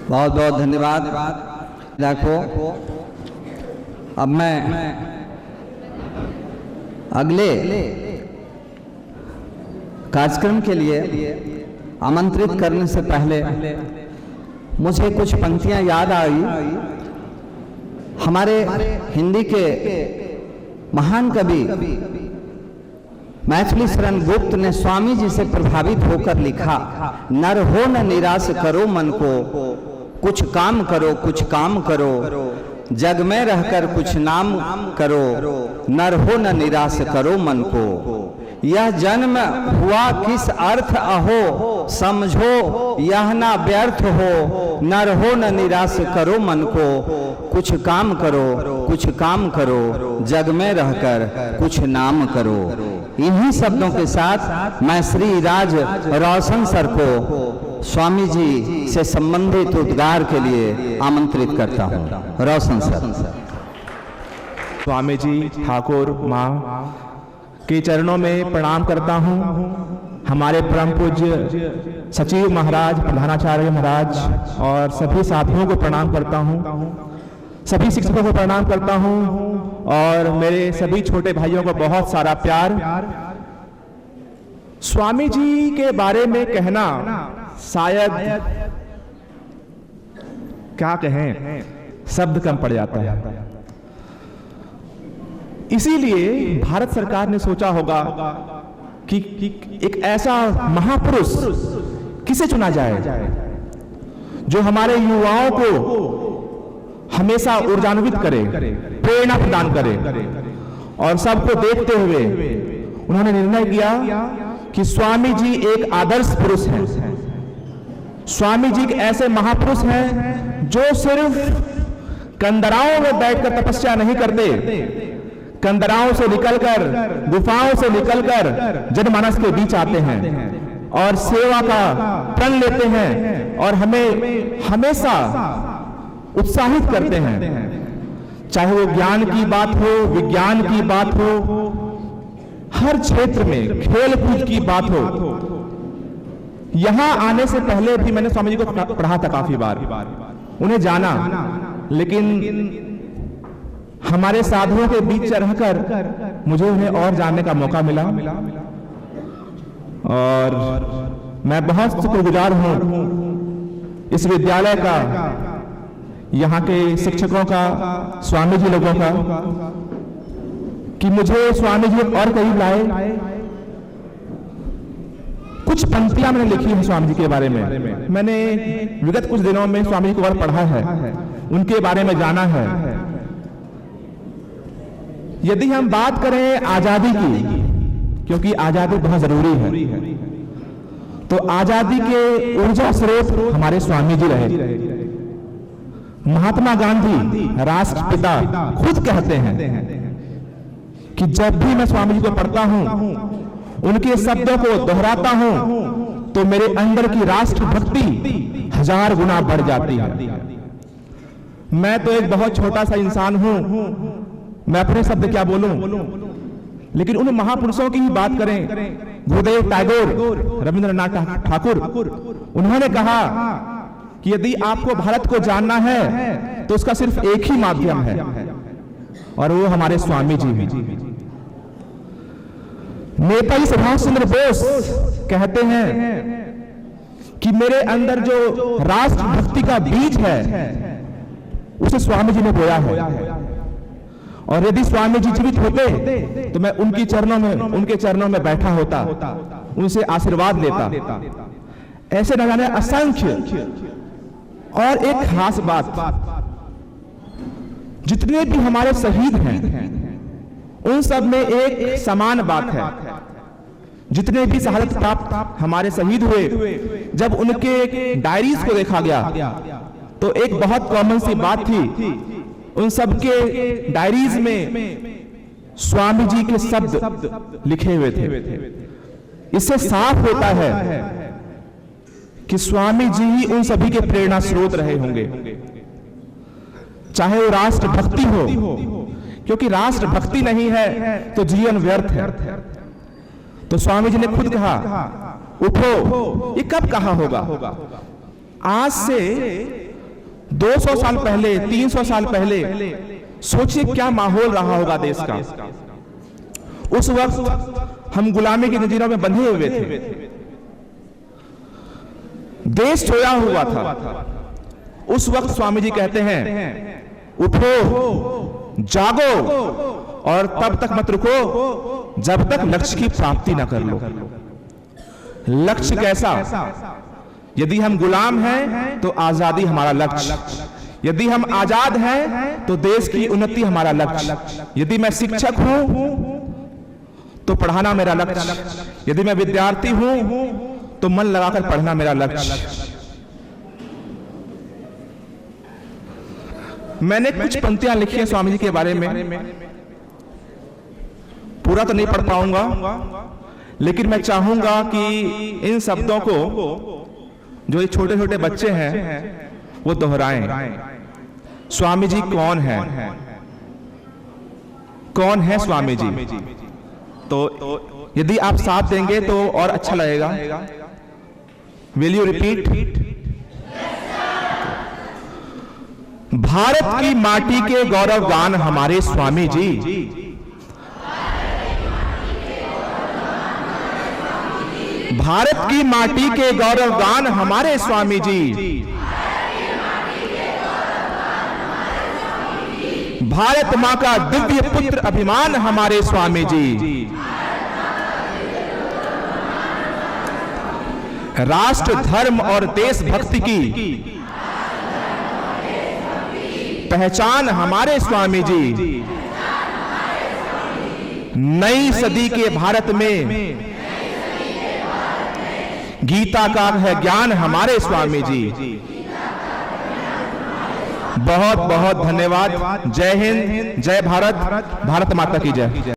बहुत बहुत धन्यवाद। देखो, अब मैं अगले कार्यक्रम के लिए आमंत्रित करने से पहले मुझे कुछ पंक्तियां याद आई। हमारे हिंदी के महान कवि मैथिली शरण गुप्त ने स्वामी जी से प्रभावित होकर लिखा, नर हो न निराश करो मन को, कुछ काम करो कुछ काम करो, जग में रहकर कुछ नाम करो, नर हो न निराश करो मन को। यह जन्म हुआ किस अर्थ अहो, समझो यह ना व्यर्थ हो, नर हो न निराश करो मन को, कुछ काम करो कुछ काम करो, जग में रहकर कुछ नाम करो। इन्हीं शब्दों के साथ मैं श्री राज रोशन सर को स्वामी जी से संबंधित उद्गार के लिए आमंत्रित करता हूँ। रोशन सर। स्वामी जी ठाकुर माँ के चरणों में प्रणाम करता हूँ। हमारे परम पूज्य सचिव महाराज, प्रधानाचार्य महाराज और सभी साथियों को प्रणाम करता हूँ। सभी शिक्षकों को प्रणाम करता हूँ और मेरे सभी छोटे भाइयों को बहुत सारा प्यार। स्वामी जी के बारे में कहना शायद क्या कहें, शब्द कम पड़ जाता है। इसीलिए भारत सरकार ने सोचा होगा कि एक ऐसा महापुरुष किसे चुना जाए जो हमारे युवाओं को हमेशा ऊर्जान्वित करे, प्रेरणा प्रदान करे। और सबको देखते हुए उन्होंने निर्णय किया कि स्वामी जी एक आदर्श पुरुष हैं। स्वामी जी एक ऐसे महापुरुष हैं जो सिर्फ कंदराओं में बैठकर तपस्या नहीं करते, कंदराओं से निकलकर, गुफाओं से निकलकर जनमानस के बीच आते हैं और सेवा का प्रण लेते हैं और हमें हमेशा उत्साहित करते हैं। चाहे वो ज्ञान की बात हो, विज्ञान की बात हो, हर क्षेत्र में खेल कूद की बात हो। यहां आने से पहले भी मैंने स्वामी जी को पढ़ा था काफी बार, उन्हें जाना, लेकिन हमारे साधुओं के बीच रहकर मुझे उन्हें और जानने का मौका मिला और मैं बहुत शुक्रगुजार हूं इस विद्यालय का, यहाँ के शिक्षकों का, स्वामी जी लोगों का, कि मुझे स्वामी जी और करीब लाए। कुछ पंक्तियां मैंने लिखी हैं स्वामी जी के बारे में। मैंने विगत कुछ दिनों में स्वामी जी को और पढ़ा है, उनके बारे में जाना है। यदि हम बात करें आजादी की, क्योंकि आजादी बहुत जरूरी है, तो आजादी के ऊर्जा स्रोत हमारे स्वामी जी रहे। महात्मा गांधी राष्ट्रपिता खुद कहते हैं कि जब भी मैं स्वामी जी को पढ़ता हूं, उनके शब्दों को दोहराता हूं, तो मेरे अंदर की राष्ट्रभक्ति 1000 गुना बढ़ जाती है। मैं तो एक बहुत छोटा सा इंसान हूं, मैं अपने शब्द क्या बोलूं, लेकिन उन महापुरुषों की ही बात करें, गुरुदेव टैगोर, रविंद्रनाथ ठाकुर, उन्होंने कहा कि यदि आपको भारत को जानना है तो उसका सिर्फ एक ही माध्यम है और वो हमारे स्वामी जी हैं। नेताजी सुभाष चंद्र बोस कहते हैं कि मेरे अंदर जो राष्ट्रभक्ति का बीज है उसे स्वामी जी ने बोया है, और यदि स्वामी जी जीवित होते तो मैं उनके चरणों में बैठा होता, उनसे आशीर्वाद लेता। ऐसे न जाने असंख्य। और एक खास बात, जितने भी हमारे शहीद हैं उन सब में एक समान बात है। जितने भी शहादत प्राप्त हमारे शहीद हुए, जब उनके डायरीज को देखा गया तो एक बहुत कॉमन सी बात थी, उन सब के डायरीज में स्वामी जी के शब्द लिखे हुए थे। इससे साफ होता है कि स्वामी जी ही उन सभी के प्रेरणा स्रोत रहे होंगे, चाहे वो राष्ट्रभक्ति हो, क्योंकि राष्ट्रभक्ति नहीं है तो जीवन व्यर्थ है। तो स्वामी जी ने खुद कहा, उठो। ये कब कहा होगा? आज से 200 साल पहले, 300 साल पहले सोचिए क्या माहौल रहा होगा देश का। उस वक्त हम गुलामी की जंजीरों में बंधे हुए थे, देश सोया हुआ था। उस वक्त स्वामी जी कहते हैं, उठो, जागो और तब तक मत रुको जब तक लक्ष्य की प्राप्ति न कर लो। लक्ष्य कैसा? यदि हम गुलाम हैं तो आजादी हमारा लक्ष्य, यदि हम आजाद हैं तो देश की उन्नति हमारा लक्ष्य, यदि मैं शिक्षक हूं तो पढ़ाना मेरा लक्ष्य, यदि मैं विद्यार्थी हूं तो मन लगाकर पढ़ना मेरा लक्ष्य। मैंने कुछ पंक्तियां लिखी हैं स्वामी जी के बारे में, पूरा तो नहीं पढ़ पाऊंगा, लेकिन मैं चाहूंगा कि इन शब्दों को जो ये छोटे छोटे बच्चे हैं वो दोहराएं। स्वामी जी कौन है? कौन है स्वामी जी? तो यदि आप साथ देंगे तो और अच्छा लगेगा। Will you repeat? भारत की माटी के गौरवगान हमारे स्वामी जी, भारत की माटी के गौरवगान हमारे स्वामी जी, भारत मां का दिव्य पुत्र अभिमान हमारे स्वामी जी, राष्ट्र धर्म और देशभक्ति की पहचान हमारे स्वामी जी, नई सदी के भारत में गीता का है ज्ञान हमारे स्वामी जी। बहुत बहुत धन्यवाद। जय हिंद, जय भारत, भारत माता की जय।